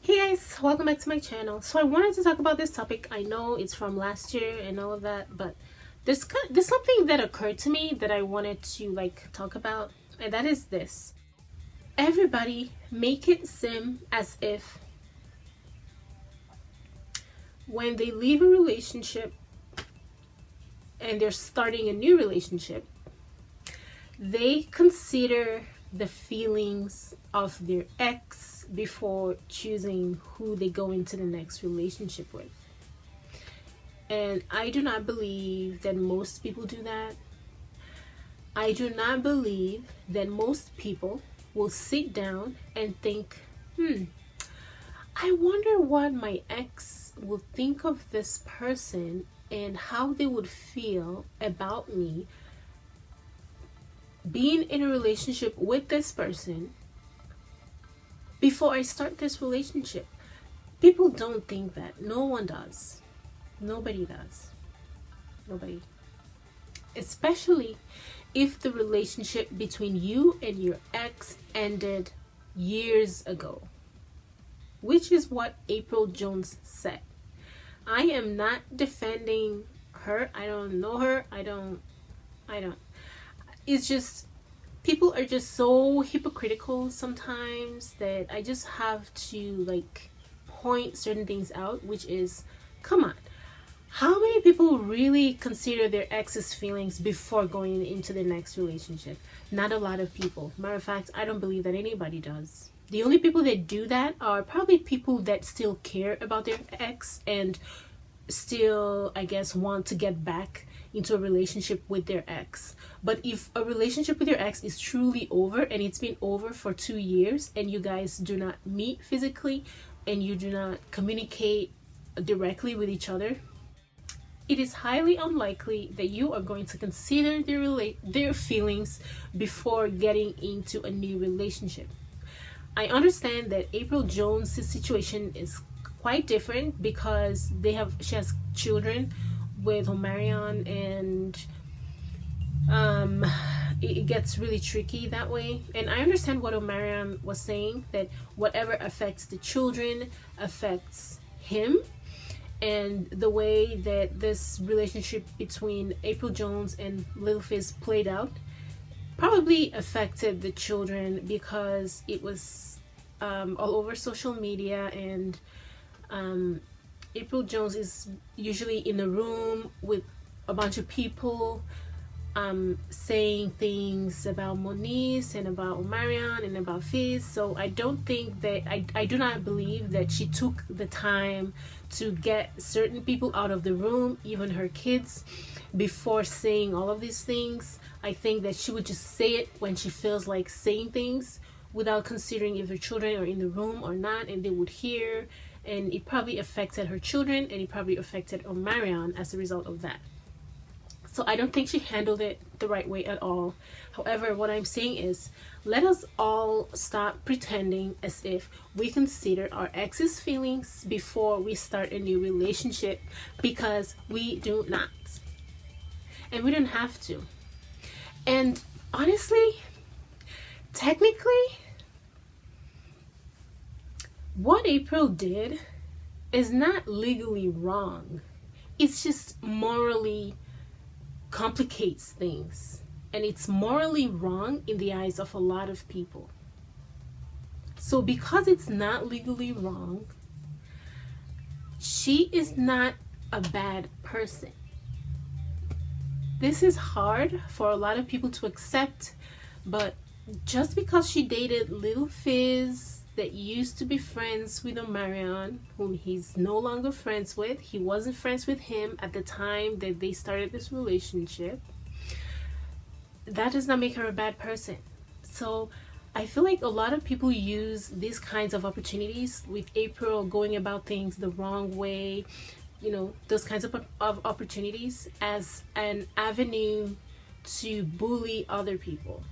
Hey guys, welcome back to my channel. So I wanted to talk about this topic. I know it's from last year and all of that, but there's something that occurred to me that I wanted to talk about, and that is this. Everybody make it seem as if when they leave a relationship and they're starting a new relationship, they consider the feelings of their ex before choosing who they go into the next relationship with. And I do not believe that most people do that. I do not believe that most people will sit down and think, I wonder what my ex will think of this person and how they would feel about me being in a relationship with this person before I start this relationship. People don't think that. No one does. Nobody does. Nobody. Especially if the relationship between you and your ex ended years ago, which is what April Jones said. I am not defending her. I don't know her. I don't. It's just, people are just so hypocritical sometimes that I just have to point certain things out, which is, come on. How many people really consider their ex's feelings before going into the next relationship? Not a lot of people. Matter of fact, I don't believe that anybody does. The only people that do that are probably people that still care about their ex and still, I guess, want to get back into a relationship with their ex. But if a relationship with your ex is truly over and it's been over for 2 years and you guys do not meet physically and you do not communicate directly with each other, it is highly unlikely that you are going to consider their feelings before getting into a new relationship. I understand that April Jones' situation is quite different because she has children with Omarion, and it gets really tricky that way. And I understand what Omarion was saying, that whatever affects the children affects him. And the way that this relationship between April Jones and Lil Fizz played out probably affected the children because it was all over social media, and April Jones is usually in a room with a bunch of people saying things about Moniece and about Omarion and about Fizz. So I don't think that, I do not believe that she took the time to get certain people out of the room, even her kids, before saying all of these things. I think that she would just say it when she feels like saying things without considering if her children are in the room or not, and they would hear. And it probably affected her children, and it probably affected Omarion as a result of that. So I don't think she handled it the right way at all. However, what I'm saying is, let us all stop pretending as if we consider our ex's feelings before we start a new relationship, because we do not. And we don't have to. And honestly, technically, what April did is not legally wrong. It's just morally complicates things, and it's morally wrong in the eyes of a lot of people. So because it's not legally wrong, she is not a bad person. This is hard for a lot of people to accept, but just because she dated Lil Fizz that used to be friends with Omarion, whom he's no longer friends with. He wasn't friends with him at the time that they started this relationship. That does not make her a bad person. So I feel like a lot of people use these kinds of opportunities with April going about things the wrong way, those kinds of opportunities as an avenue to bully other people.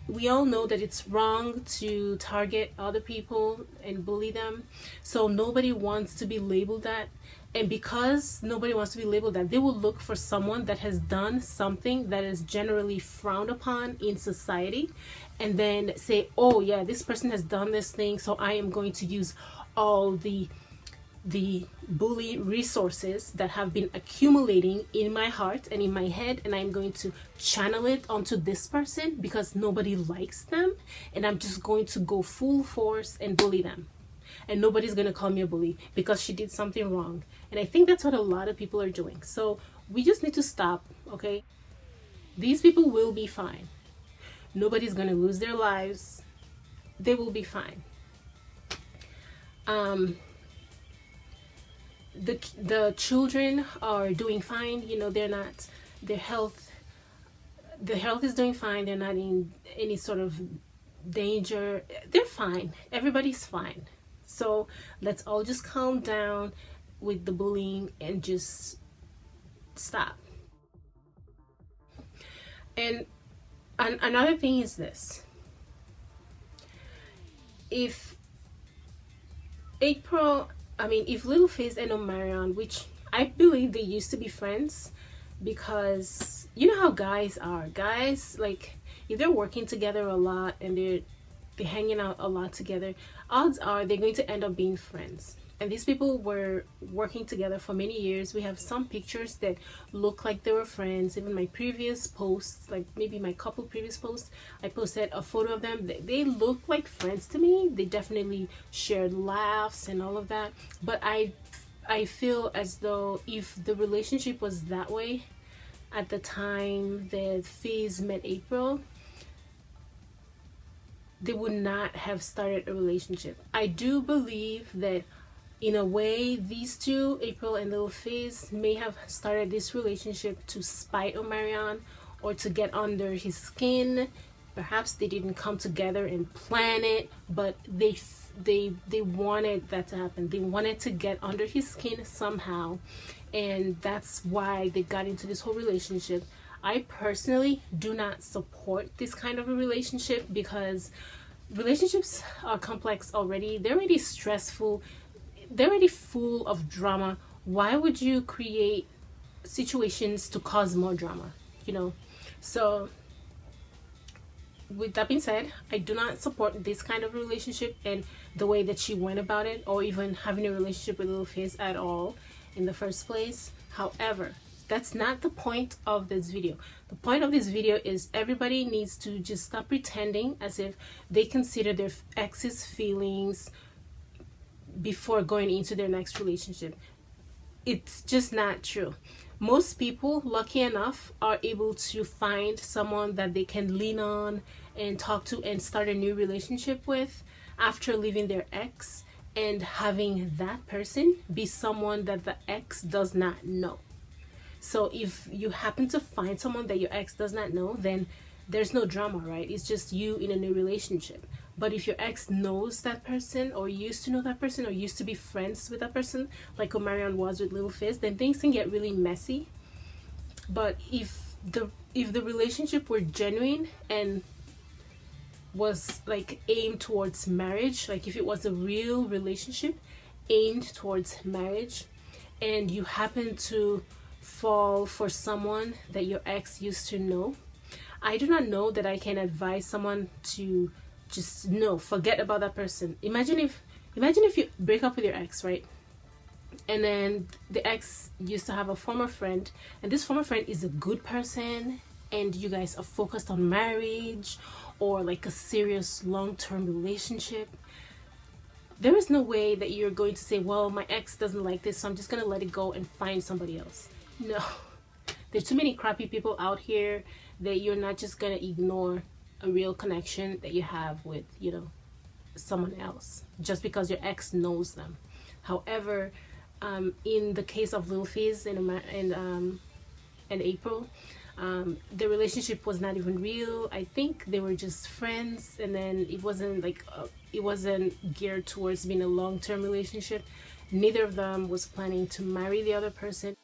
We all know that it's wrong to target other people and bully them. So nobody wants to be labeled that. And because nobody wants to be labeled that, they will look for someone that has done something that is generally frowned upon in society, and then say, oh yeah, this person has done this thing, so I am going to use all the bully resources that have been accumulating in my heart and in my head, and I'm going to channel it onto this person because nobody likes them, and I'm just going to go full force and bully them, and nobody's going to call me a bully because she did something wrong. And I think that's what a lot of people are doing. So we just need to stop. Okay, these people will be fine. Nobody's going to lose their lives. They will be fine. The children are doing fine. You know, they're not, their health is doing fine. They're not in any sort of danger. They're fine. Everybody's fine. So let's all just calm down with the bullying and just stop. And another thing is this: if if Little Fizz and Omarion, which I believe they used to be friends, because you know how guys are. Guys, like, if they're working together a lot and they're hanging out a lot together, odds are they're going to end up being friends. And these people were working together for many years. We have some pictures that look like they were friends. Even my previous posts, like maybe my couple previous posts, I posted a photo of them. They look like friends to me. They definitely shared laughs and all of that. But I feel as though if the relationship was that way at the time that Fizz met April, they would not have started a relationship. I do believe that in a way, these two, April and Little Fizz, may have started this relationship to spite Omarion or to get under his skin. Perhaps they didn't come together and plan it, but they wanted that to happen. They wanted to get under his skin somehow, and that's why they got into this whole relationship. I personally do not support this kind of a relationship because relationships are complex already. They're already stressful. They're already full of drama. Why would you create situations to cause more drama? You know? So with that being said, I do not support this kind of relationship and the way that she went about it, or even having a relationship with Little Fizz at all in the first place. However, that's not the point of this video. The point of this video is everybody needs to just stop pretending as if they consider their ex's feelings before going into their next relationship. It's just not true. Most people, lucky enough, are able to find someone that they can lean on and talk to and start a new relationship with after leaving their ex, and having that person be someone that the ex does not know. So if you happen to find someone that your ex does not know, then there's no drama, right? It's just you in a new relationship. But if your ex knows that person, or used to know that person, or used to be friends with that person, like Omarion was with Little Fizz, then things can get really messy. But if the relationship were genuine and was like aimed towards marriage, like if it was a real relationship aimed towards marriage, and you happen to fall for someone that your ex used to know, I do not know that I can advise someone to just forget about that person. Imagine if you break up with your ex, right? And then the ex used to have a former friend, and this former friend is a good person, and you guys are focused on marriage or like a serious long-term relationship. There is no way that you're going to say, well, my ex doesn't like this, so I'm just gonna let it go and find somebody else. No. There's too many crappy people out here that you're not just gonna ignore a real connection that you have with, someone else just because your ex knows them. However, in the case of Lil Fizz and April, the relationship was not even real. I think they were just friends, and then it wasn't geared towards being a long-term relationship. Neither of them was planning to marry the other person.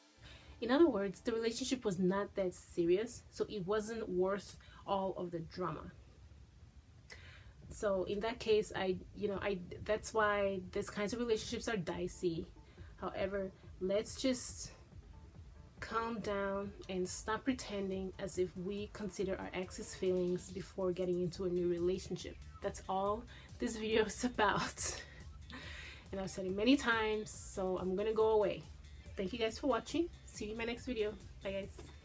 In other words, the relationship was not that serious, so it wasn't worth all of the drama. So in that case, that's why these kinds of relationships are dicey. However, let's just calm down and stop pretending as if we consider our ex's feelings before getting into a new relationship. That's all this video is about. and I've said it many times, so I'm gonna go away. Thank you guys for watching. See you in my next video. Bye guys.